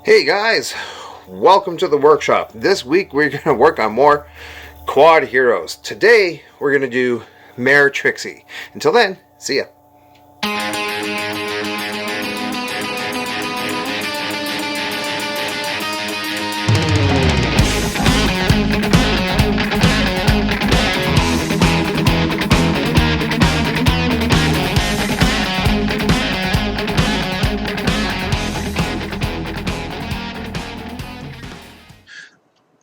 Hey guys, welcome to the workshop. This week we're going to work on more Quodd Heroes. Today we're going to do Mayor Trixie. Until then, see ya.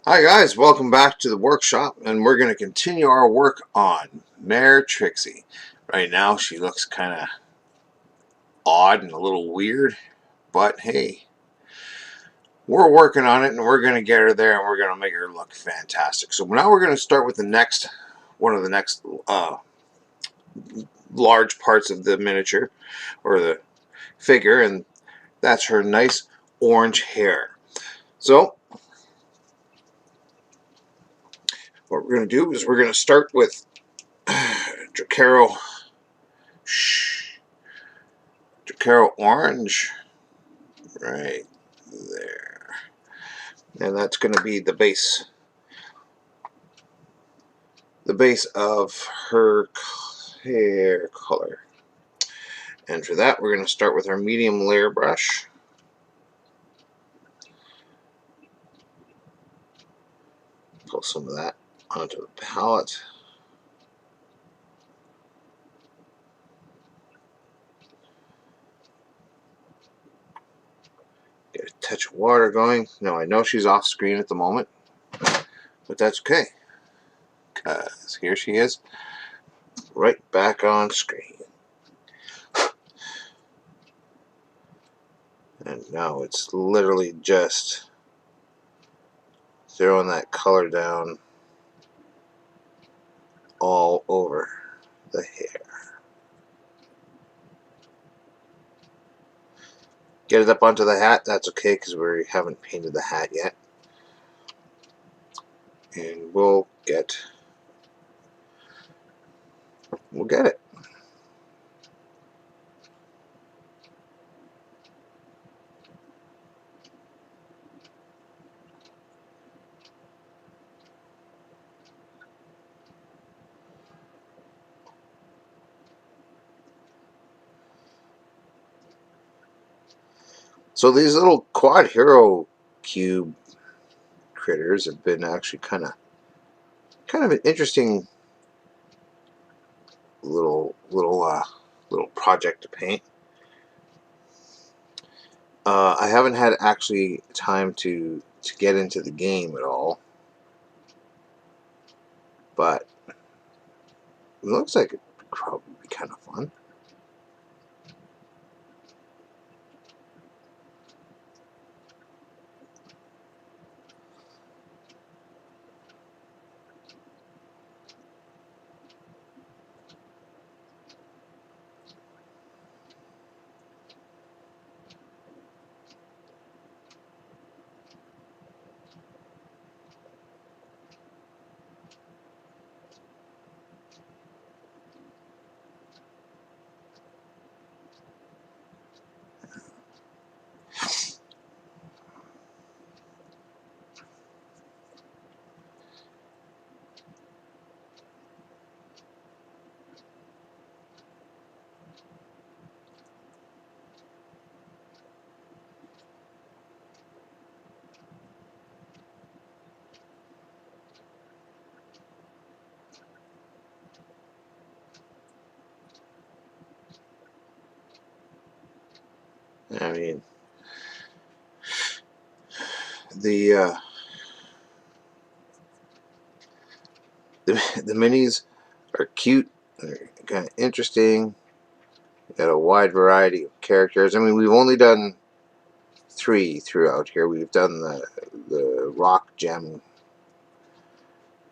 Hi guys, welcome back to the workshop, and we're going to continue our work on Mayor Trixie. Right now she looks kind of odd and a little weird, but hey, we're working on it and we're going to get her there and we're going to make her look fantastic. So now we're going to start with one of the next large parts of the miniature or the figure, and that's her nice orange hair. So what we're going to do is we're going to start with Dracaro orange right there, and that's going to be the base of her hair color. And for that we're going to start with our medium layer brush. Pull some of that onto the palette. Get a touch of water going. Now I know she's off screen at the moment, but that's okay, because here she is right back on screen. And now it's literally just throwing that color down all over the hair. Get it up onto the hat. That's okay, because we haven't painted the hat yet. And we'll get it. So these little Quodd Hero cube critters have been actually kind of an interesting little project to paint. I haven't had actually time to get into the game at all, but it looks like it would probably be kind of fun. I mean, the minis are cute. They're kind of interesting. Got a wide variety of characters. I mean, we've only done 3 throughout here. We've done the rock gem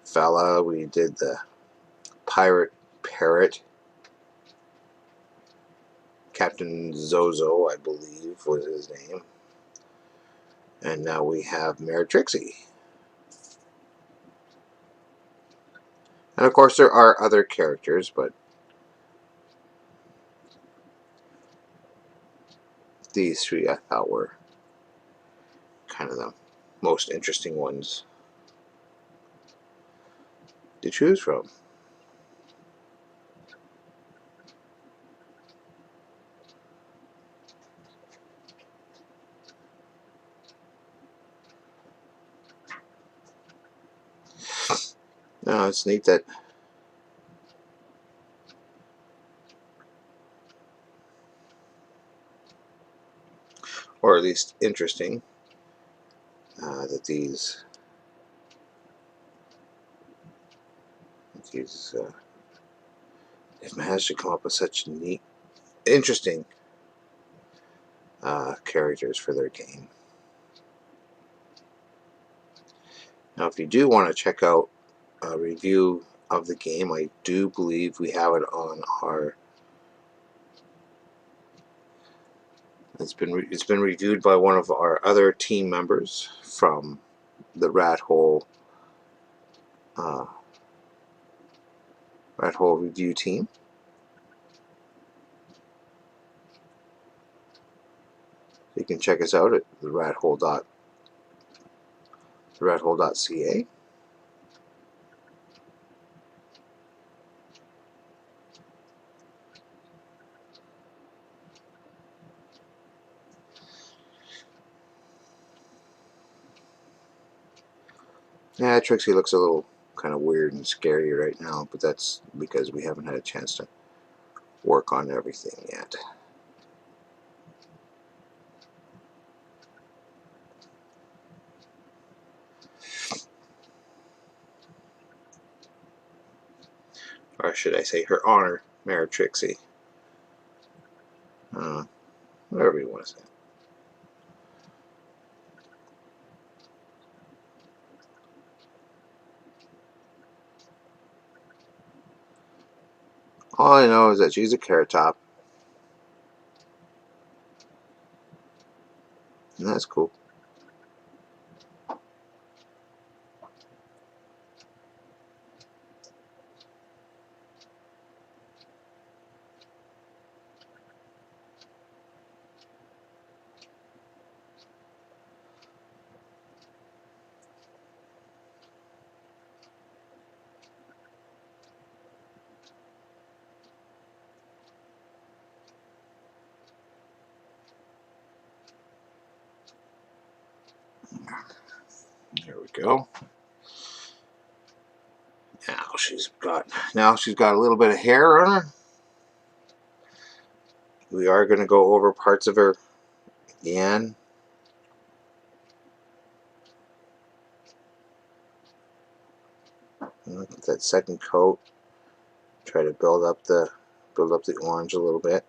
fella. We did the pirate parrot. Captain Zozo, I believe, was his name. And now we have Mayor Trixie. And of course there are other characters, but these 3 I thought were kind of the most interesting ones to choose from. No, it's neat that or at least interesting that they've managed to come up with such neat, interesting characters for their game. Now, if you do want to check out a review of the game, I do believe we have it on our. It's been reviewed by one of our other team members from the RatHole review team. You can check us out at TheRatHole.ca. Yeah, Trixie looks a little kind of weird and scary right now, but that's because we haven't had a chance to work on everything yet. Or should I say Her Honor, Mayor Trixie. Whatever you want to say. All I know is that she's a carrot top. And that's cool. There we go. Now she's got a little bit of hair on her. We are going to go over parts of her again. Look at that second coat. Try to build up the orange a little bit.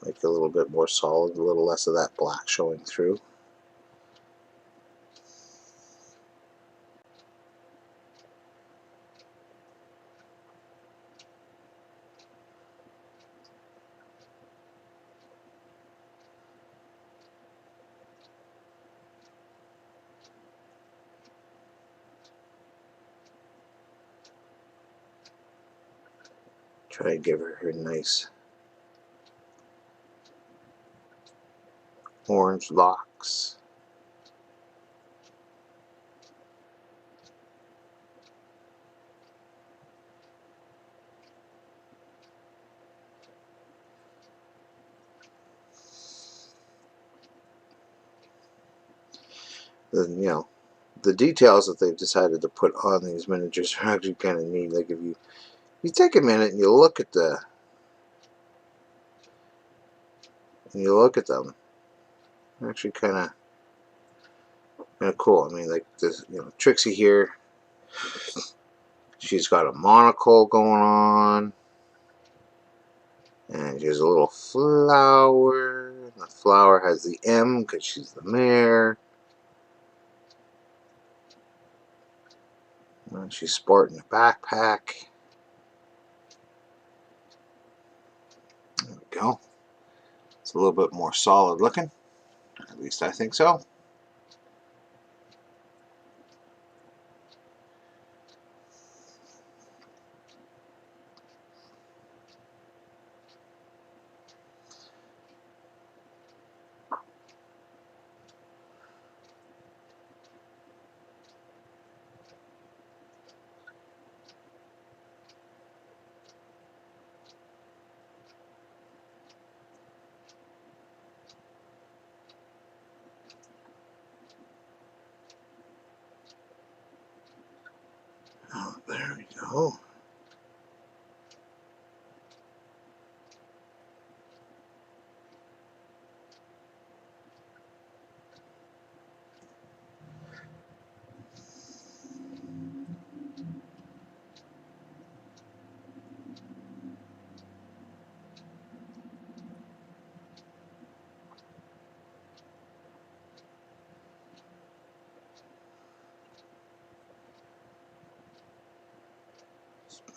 Make it a little bit more solid, a little less of that black showing through. Try to give her nice orange locks. The details that they've decided to put on these miniatures are actually kind of neat. Like if you take a minute and you look at them, they're actually kind of cool. I mean, like this, Trixie here, she's got a monocle going on, and she has a little flower. The flower has the M because she's the mayor. She's sporting a backpack. There we go. It's a little bit more solid looking. At least I think so. Oh.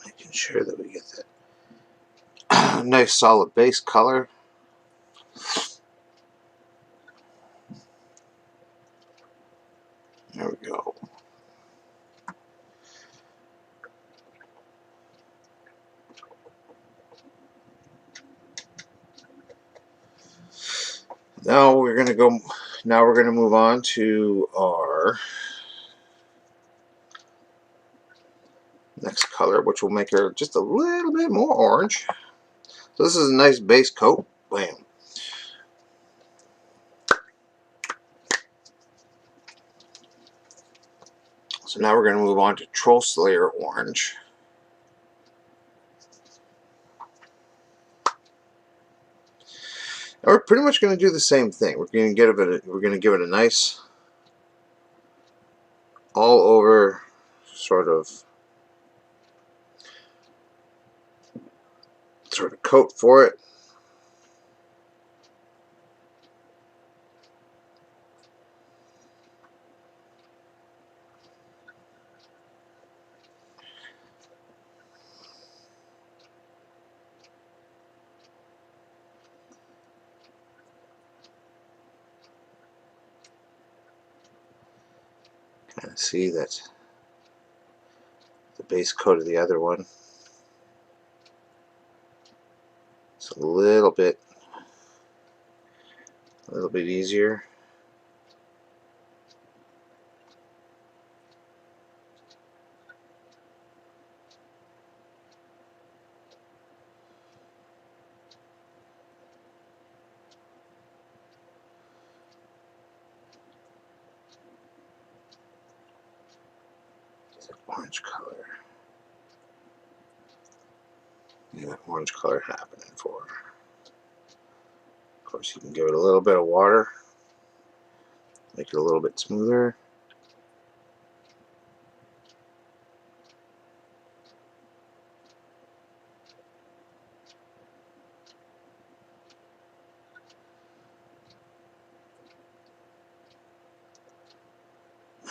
Making sure that we get that nice solid base color. There we go. Now we're gonna go. Now we're gonna move on to our next color, which will make her just a little bit more orange. So this is a nice base coat. Bam. So now we're going to move on to Troll Slayer Orange. And we're pretty much going to do the same thing. We're going to give it a nice all over sort of coat for it. Kind of see that the base coat of the other one. It's a little bit easier. It's an orange color. Yeah, that orange color happening for her. Of course, you can give it a little bit of water, make it a little bit smoother.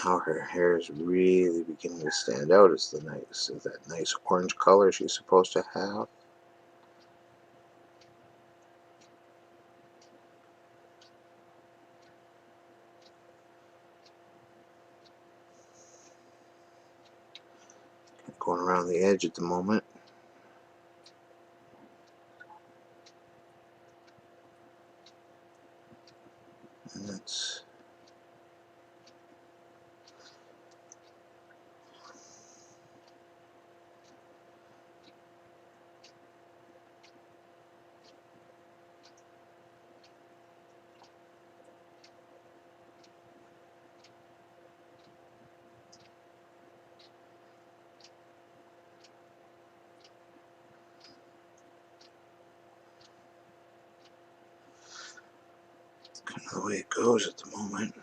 Now her hair is really beginning to stand out as that nice orange color she's supposed to have. Going around the edge at the moment. And that's kind of the way it goes at the moment.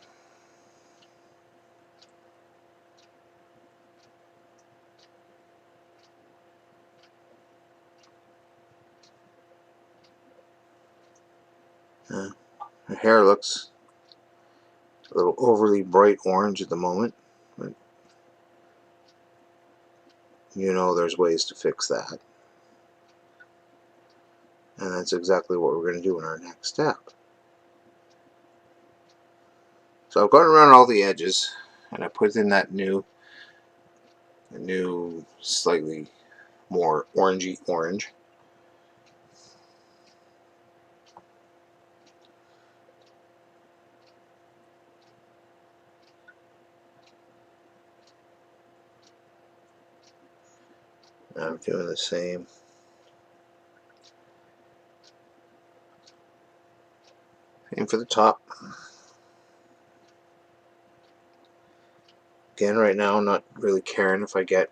Her hair looks a little overly bright orange at the moment, but you know there's ways to fix that. And that's exactly what we're going to do in our next step. So I've gone around all the edges, and I put in that new slightly more orangey orange. I'm doing the same. Same for the top. Again, right now I'm not really caring if I get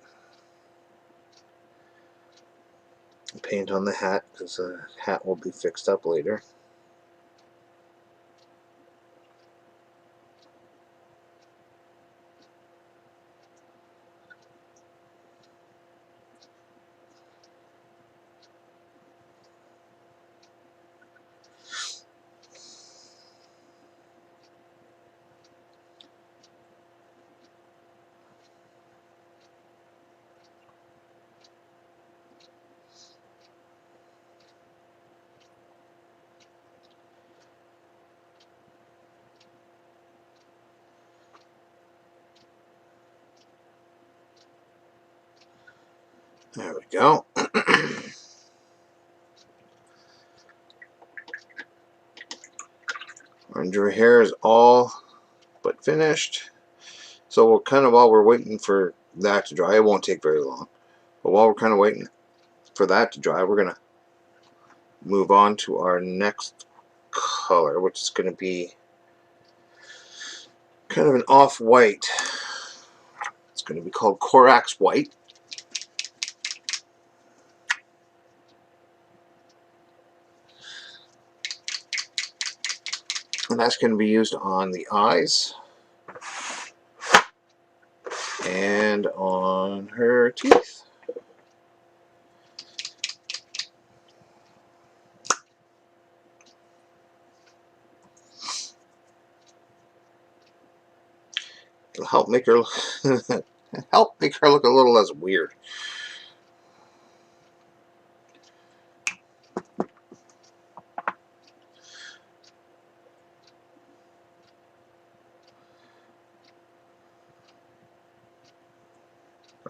Paint on the hat because the hat will be fixed up later. There we go. Under hair is all but finished. So we're kind of, while we're waiting for that to dry, it won't take very long. But while we're kind of waiting for that to dry, we're going to move on to our next color, which is going to be kind of an off-white. It's going to be called Corax White. And that's going to be used on the eyes and on her teeth. It'll help make her help make her look a little less weird.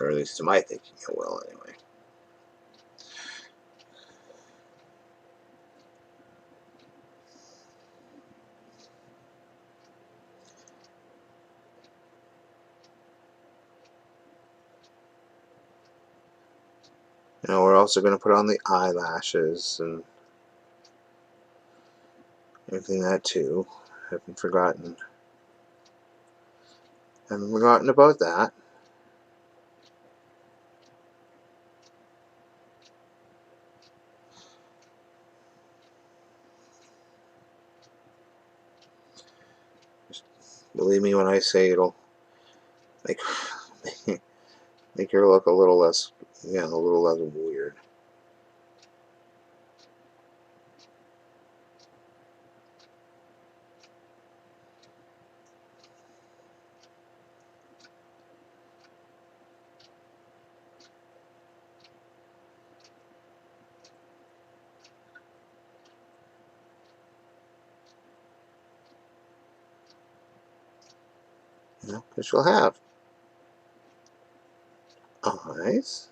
Or at least to my thinking it will, anyway. Now we're also going to put on the eyelashes and everything that too. Haven't forgotten about that. Just believe me when I say it'll make make her look a little less, yeah, a little less weird. You know, because she'll have eyes.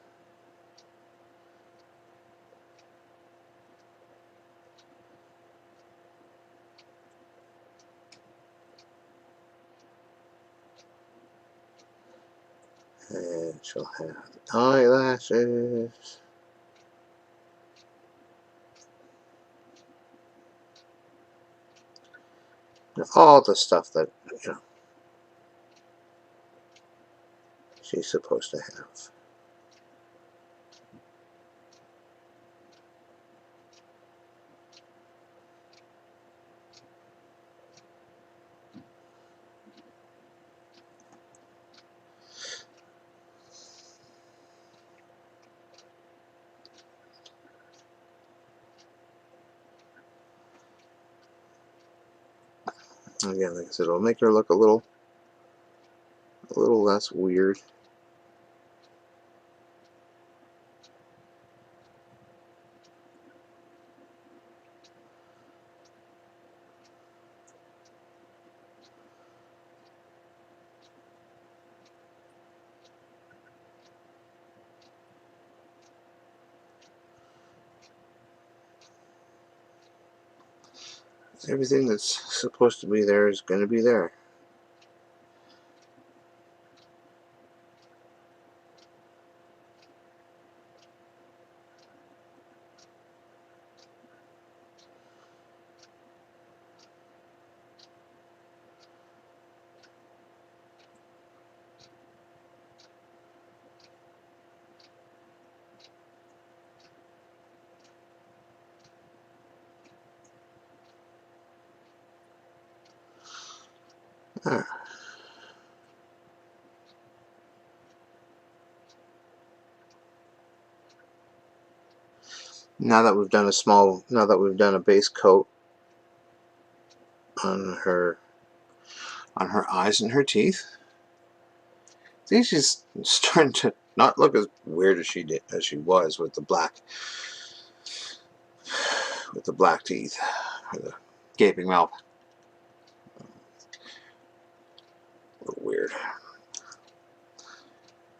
And she'll have eyelashes. All the stuff that, you know, she's supposed to have. Again, like I said, it'll make her look a little less weird. Everything that's supposed to be there is going to be there. Alright. Now that we've done a base coat on her eyes and her teeth, I think she's starting to not look as weird as she was with the black teeth, or the gaping mouth. A little weird.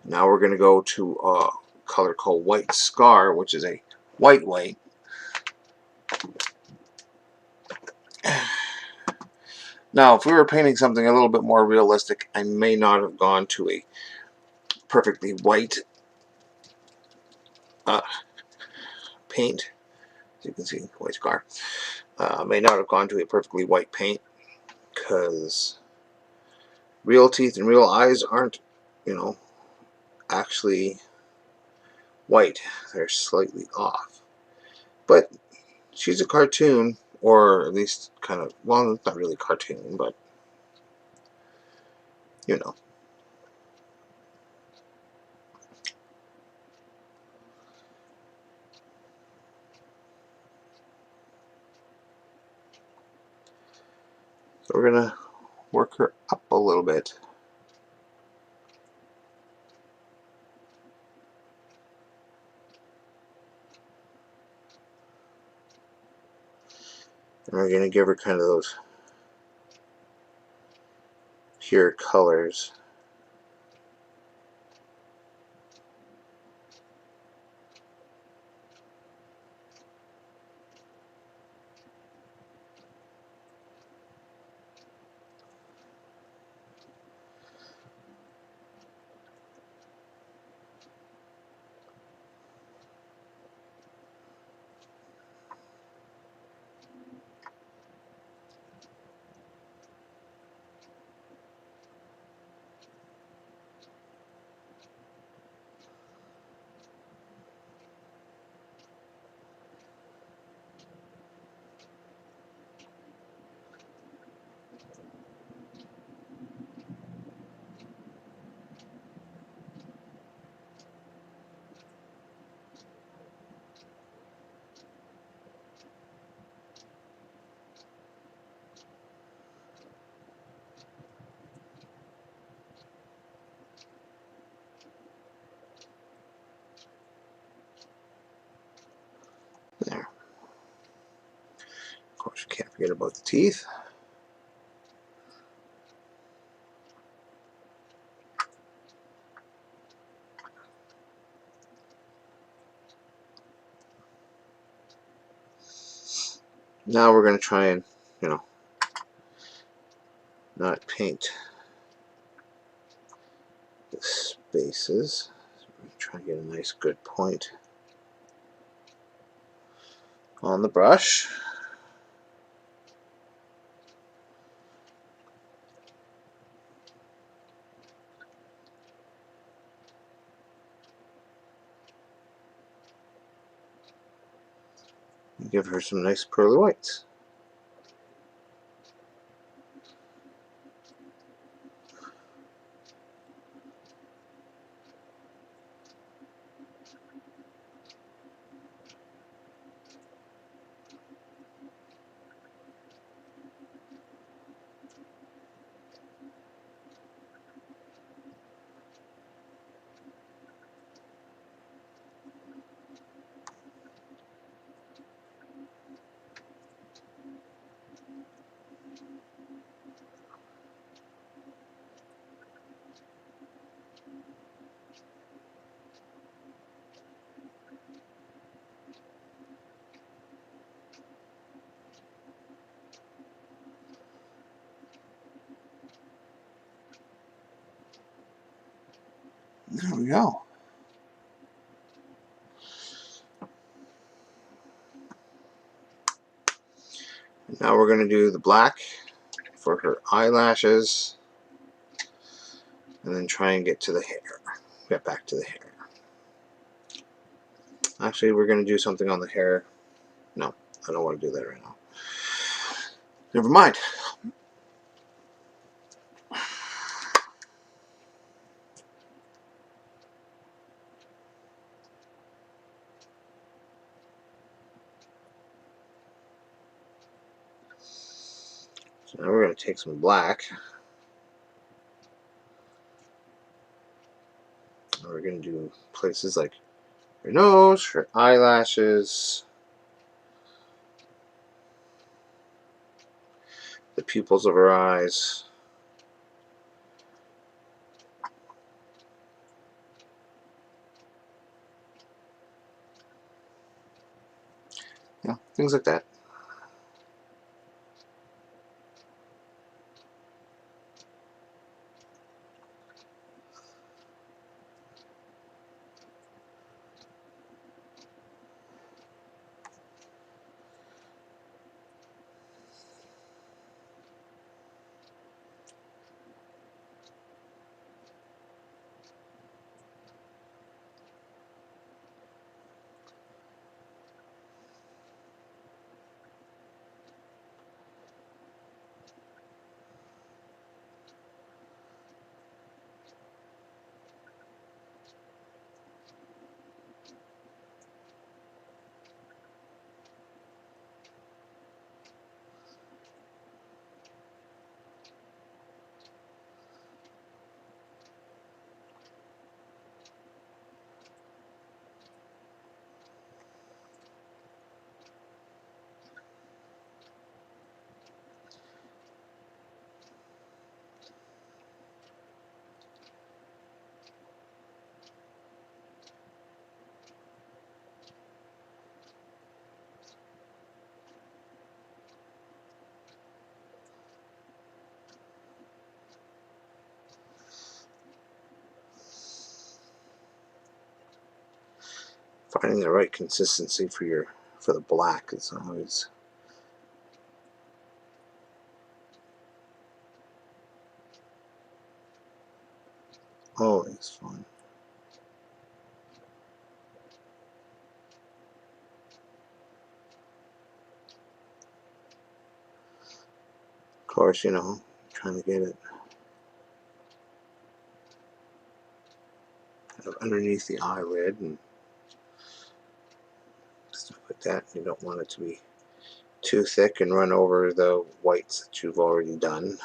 Now we're going to go to a color called White Scar, which is a white. Now, if we were painting something a little bit more realistic, I may not have gone to a perfectly white paint. As you can see, White Scar. May not have gone to a perfectly white paint, because real teeth and real eyes aren't, actually white. They're slightly off. But she's a cartoon, or at least kind of, well, it's not really a cartoon, but you know. So we're going to work her up a little bit. And we're going to give her kind of those pure colors. There. Of course, you can't forget about the teeth. Now we're going to try and, not paint the spaces. So we're going to try and get a nice good point on the brush. And give her some nice pearly whites. There we go. Now we're going to do the black for her eyelashes, and then try and get to the hair. Get back to the hair. Actually, we're going to do something on the hair. No, I don't want to do that right now. Never mind. So now we're going to take some black. And we're going to do places like her nose, her eyelashes, the pupils of her eyes. Yeah, things like that. Finding the right consistency for the black is always fun. Of course, you know, trying to get it kind of underneath the eyelid and stuff like that. You don't want it to be too thick and run over the whites that you've already done.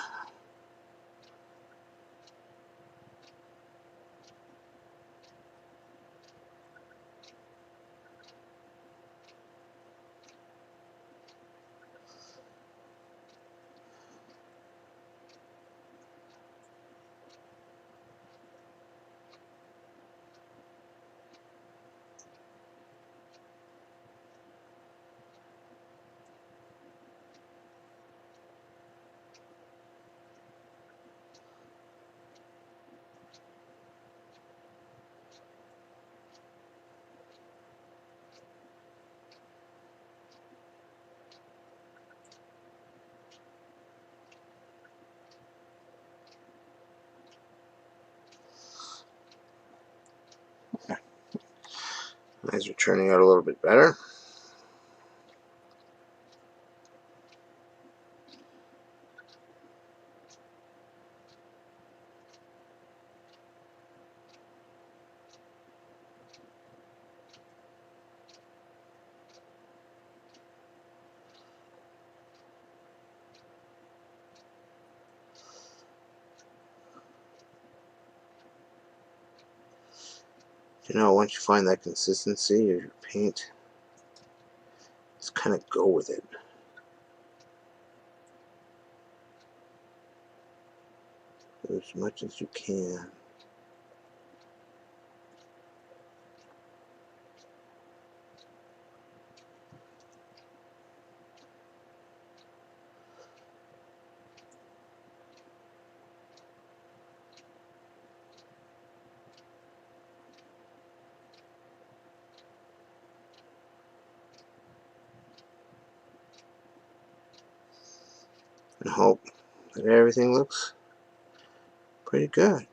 Eyes are turning out a little bit better. You know, once you find that consistency of your paint, just kind of go with it. As much as you can. And hope that everything looks pretty good.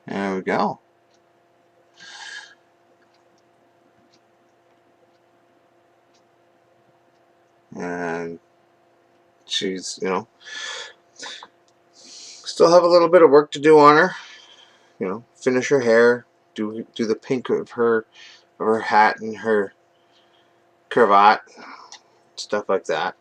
There we go. And she's, you know, still Still have a little bit of work to do on her. You know, finish her hair, do the pink of her hat and her cravat, stuff like that.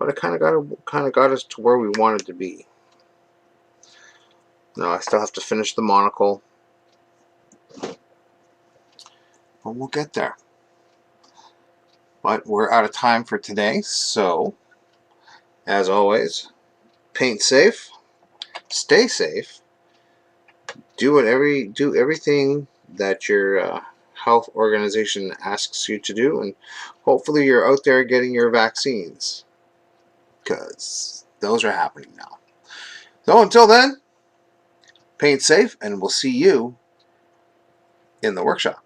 But it kind of got us to where we wanted to be. Now I still have to finish the monocle, but we'll get there. But we're out of time for today, so as always, paint safe, stay safe, do everything that your health organization asks you to do, and hopefully you're out there getting your vaccines, because those are happening now. So until then, paint safe, and we'll see you in the workshop.